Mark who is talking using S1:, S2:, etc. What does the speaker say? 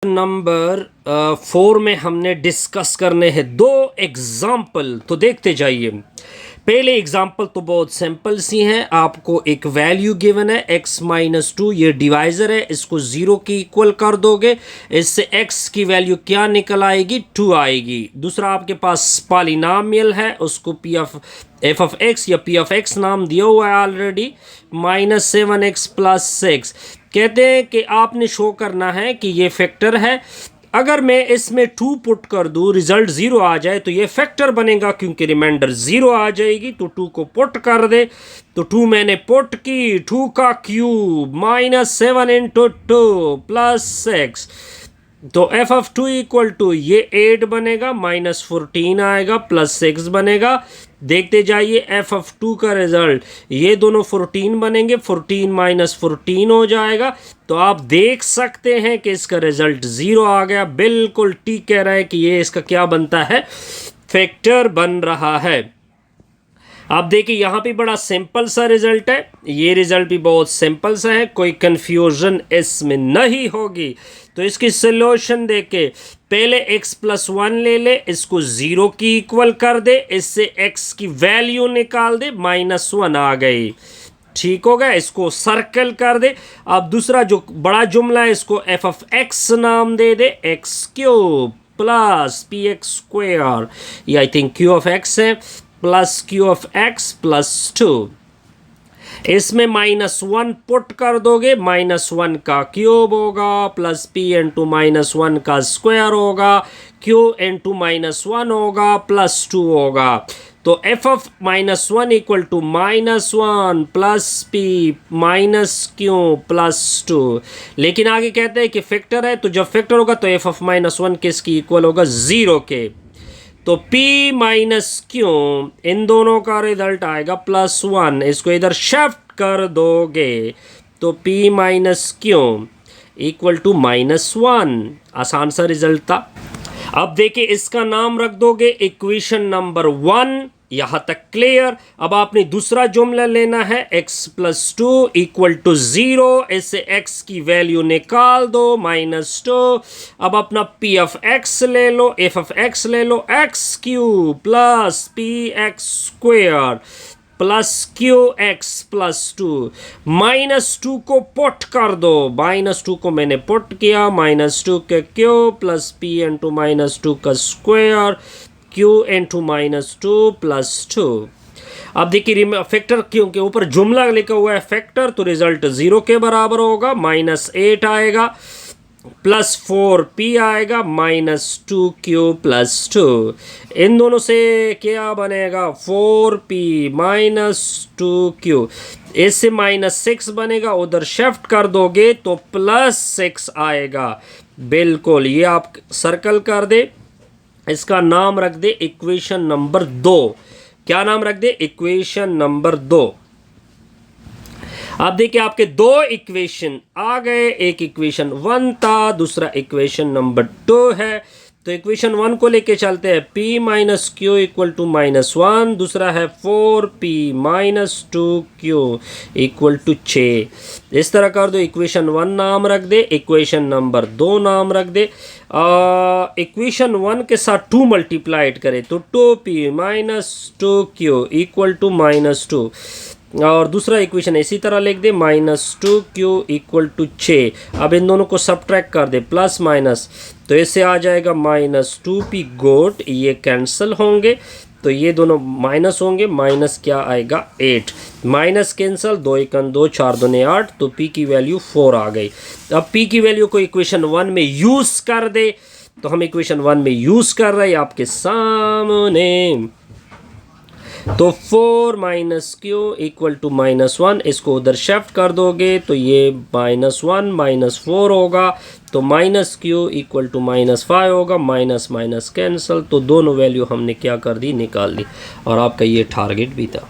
S1: Number 4 में हमने discuss करने हैं 2 एग्जाम्पल, तो देखते जाइए। पहले एग्जाम्पल तो बहुत सिंपल सी हैं। आपको एक वैल्यू गिवन है x-2, ये डिवाइज़र है, इसको 0 की इक्वल कर दोगे, इससे x की वैल्यू क्या निकल आएगी, 2 आएगी। दूसरा आपके पास पॉलिनोमियल है, उसको f of x या p of x नाम दिया हुआ है ऑलरेडी, -7x + 6। कहते हैं कि आपने शो करना है कि ये फैक्टर है। अगर मैं इसमें 2 पुट कर दूं, रिजल्ट 0 आ जाए तो ये फैक्टर बनेगा, क्योंकि रिमाइंडर 0 आ जाएगी। तो 2 को पुट कर दे, तो 2 मैंने पुट की, 2 का क्यूब -7 × 2 + 6, तो f of 2 इक्वल टू ये 8 बनेगा, -14 आएगा, +6 बनेगा। देखते जाइए f of 2 का रिजल्ट, ये दोनों 14 बनेंगे, 14 - 14 हो जाएगा। तो आप देख सकते हैं कि इसका रिजल्ट 0 आ गया। बिल्कुल ठीक कह रहा है कि ये इसका क्या बनता है, फैक्टर बन रहा है। आप देखिए यहाँ पे बड़ा सिंपल सा रिजल्ट है, ये रिजल्ट भी बहुत सिंपल सा है, कोई कंफ्यूजन इसमें नहीं होगी। तो इसकी सॉल्यूशन देके पहले x + 1 ले ले, इसको 0 की इक्वल कर दे, इससे x की वैल्यू निकाल दे, -1 आ गई। ठीक हो गया, इसको सर्कल कर दे। अब दूसरा जो बड़ा जुमला है, इसको f of x नाम दे दे, x³ + px², ये I think q of x है, प्लस q of x + 2। इसमें -1 पुट कर दोगे, -1 का क्यूब होगा, प्लस p × -1 का स्क्वायर होगा, q × -1 होगा, +2 होगा। तो f of -1 equal to -1 + p - q + 2। लेकिन आगे कहते हैं कि फैक्टर है, तो जब फैक्टर होगा तो f of -1 किसकी इक्वल होगा, 0 के। तो p - q, इन दोनों का रिजल्ट आएगा +1, इसको इधर शिफ्ट कर दोगे तो p - q इक्वल टू -1। आसान सा रिजल्ट था। अब देखिए इसका नाम रख दोगे इक्वेशन नंबर 1, यहाँ तक क्लियर। अब आपने दूसरा जुमला लेना है, x + 2 = 0, इससे x की वैल्यू निकाल दो, -2। अब अपना p of x ले लो, f of x ले लो, x³ + px² + qx + 2। -2 को पुट कर दो, -2 को मैंने पुट किया, -2 के क्यूब + p × -2 का स्क्वायर, q × -2 + 2। अब देखिए फैक्टर, क्योंकि ऊपर जुमला लिखा हुआ है फैक्टर, तो रिजल्ट 0 के बराबर होगा, -8 आएगा, +4p आएगा, -2q + 2। इन दोनों से क्या बनेगा, 4p - 2q, इससे -6 बनेगा, उधर शिफ्ट कर दोगे तो +6 आएगा। बिल्कुल, ये आप सर्कल कर दे, इसका नाम रख दे इक्वेशन नंबर 2। क्या नाम रख दे, इक्वेशन नंबर 2। अब देखिए आपके 2 इक्वेशन आ गए, एक इक्वेशन 1 था, दूसरा इक्वेशन नंबर 2 है। तो इक्वेशन 1 को लेके चलते हैं, p - q = -1, दूसरा है 4p - 2q = 6। इस तरह कर दो, इक्वेशन 1 नाम रख दे, इक्वेशन नंबर 2 नाम रख दे। इक्वेशन 1 के साथ 2 मल्टीप्लाइड करें तो 2p - 2q = -2, और दूसरा इक्वेशन इसी तरह लिख दे, -2q = 6। अब इन दोनों को सब्ट्रैक्ट कर दे, प्लस माइनस, तो इससे आ जाएगा -2p गोट, ये कैंसिल होंगे, तो ये दोनों माइनस होंगे, माइनस क्या आएगा, 8, माइनस कैंसिल, 2 × 2 = 4 × 2 = 8, तो p की वैल्यू 4 आ गई। अब p की वैल्यू को इक्वेशन 1 में यूज़ कर दे, तो हम इक्वेशन 1 में यूज़ कर रहे हैं आपके सामने। तो 4 - q = -1, इसको उधर शिफ्ट कर दोगे तो ये -1 - 4 होगा, तो -q = -5 होगा, माइनस माइनस कैंसिल, तो दोनों वैल्यू हमने क्या कर दी, निकाल दी, और आपका ये टारगेट भी था।